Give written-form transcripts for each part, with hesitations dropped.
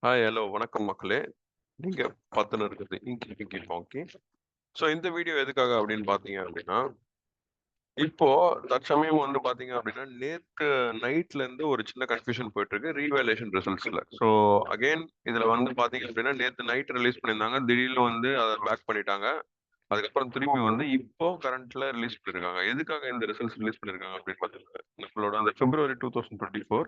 Hi, hello, வணக்கம் மக்களே. நீங்க பார்த்துன்னு இருக்கிறது இங்கி பிங்கி பாங்கி. ஸோ இந்த வீடியோ எதுக்காக அப்படின்னு பார்த்தீங்க அப்படின்னா, இப்போ தற்சமயம் வந்து பார்த்தீங்க அப்படின்னா, நேத்து நைட்ல இருந்து ஒரு சின்ன கன்ஃப்யூஷன் போயிட்டு இருக்கு ரீவேல்யூவேஷன் ரிசல்ட்ஸ்ல. ஸோ அகைன் இதுல வந்து பார்த்தீங்க அப்படின்னா, நேத்து நைட் ரிலீஸ் பண்ணியிருந்தாங்க. திடீர்னு வந்து அத பேக் பண்ணிட்டாங்க. அதுக்கப்புறம் திரும்பி வந்து இப்போ கரண்ட்ல ரிலீஸ் பண்ணியிருக்காங்க. எதுக்காக இந்த ரிசல்ட்ஸ் ரிலீஸ் பண்ணியிருக்காங்க அப்படின்னு பார்த்தீங்கன்னா, நம்மளோட அந்த February 2024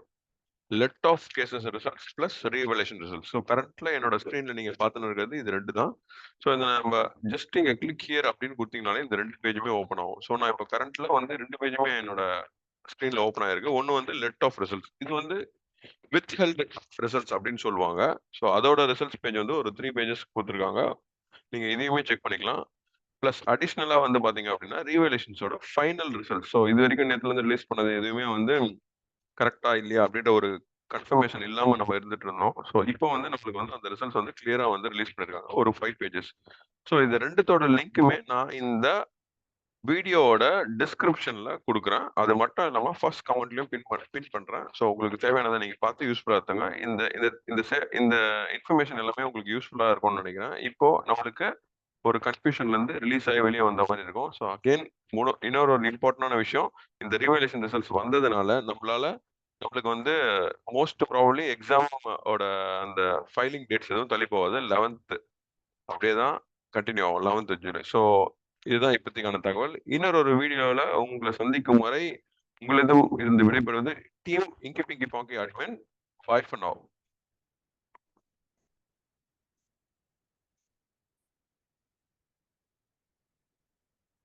let of cases results plus revaluation results. So கரண்ட்ல என்னோட ஸ்க்ரீன்ல நீங்க பார்த்துன்னு இருக்கிறது இது 2 தான். ஸோ இத நம்ம ஜஸ்ட் இங்க கிளிக் ஹியர் அப்படின்னு குடுத்தீங்கனாலே இந்த 2 பேஜுமே ஓப்பன் ஆகும். ஸோ நான் இப்போ கரண்ட்ல வந்து 2 பேஜுமே என்னோட ஸ்க்ரீன்ல ஓப்பன் ஆயிருக்கு. ஒண்ணு வந்து லெட் ஆஃப் ரிசல்ட்ஸ். இது வந்து வித்ஹெல்ட் ரிசல்ட்ஸ் அப்படின்னு சொல்லுவாங்க. ஸோ அதோட ரிசல்ட்ஸ் பேஜ் வந்து ஒரு 3 பேஜஸ் குடுத்துருக்காங்க. நீங்க இதையுமே செக் பண்ணிக்கலாம். பிளஸ் அடிஷனலா வந்து பார்த்தீங்க அப்படின்னா, ரீவேல்யூவேஷன்ஸோட ஃபைனல் ரிசல்ட்ஸ். ஸோ இதுவரைக்கும் நேத்துல இருந்து ரிலீஸ் பண்ணது எதுவுமே வந்து கரெக்ட்டா இல்லையா அப்படின்ற ஒரு கன்ஃபர்மேஷன் இல்லாம நம்ம இருந்துட்டு இருந்தோம். ஸோ இப்போ வந்து நம்மளுக்கு வந்து அந்த ரிசல்ட்ஸ் வந்து கிளியரா வந்து ரிலீஸ் பண்ணியிருக்காங்க. ஒரு 5 பேஜஸ். ஸோ இது 2த்தோட லிங்க்குமே நான் இந்த வீடியோவோட டிஸ்கிரிப்ஷன்ல குடுக்குறேன். அது மட்டும் இல்லாம ஃபர்ஸ்ட் கமெண்ட்லயும் பின் பண்றேன். ஸோ உங்களுக்கு தேவையானத நீங்க பார்த்து யூஸ்ஃபுல்லா எடுத்துங்க. இந்த இந்த இந்த இந்த இன்ஃபர்மேஷன் எல்லாமே உங்களுக்கு யூஸ்ஃபுல்லா இருக்கும்னு நினைக்கிறேன். இப்போ நம்மளுக்கு ஒரு கன்ஃப்யூஷன்ல இருந்து ரிலீஸ் ஆகி வெளிய வந்த மாரி இருக்கும். ஸோ அகைன் இன்னொரு ஒரு இம்பார்ட்டன்டான விஷயம். இந்த ரிவேல்யூவேஷன் ரிசல்ட்ஸ் வந்ததுனால நம்மளுக்கு வந்து மோஸ்ட் ப்ராபபிலி எக்ஸாம் ஓட அந்த ஃபைலிங் டேட்ஸ் எதுவும் தள்ளி போகாது. 11த் அப்படியே தான் கன்டின்யூ ஆகும். 11த் ஜூலை. ஸோ இதுதான் இப்போதைக்கான தகவல். இன்னொரு ஒரு வீடியோல உங்கள சந்திக்கும் வரை உங்களிடம் இருந்து விடைபெறுவது team inky pinky ponky admin. Bye for now.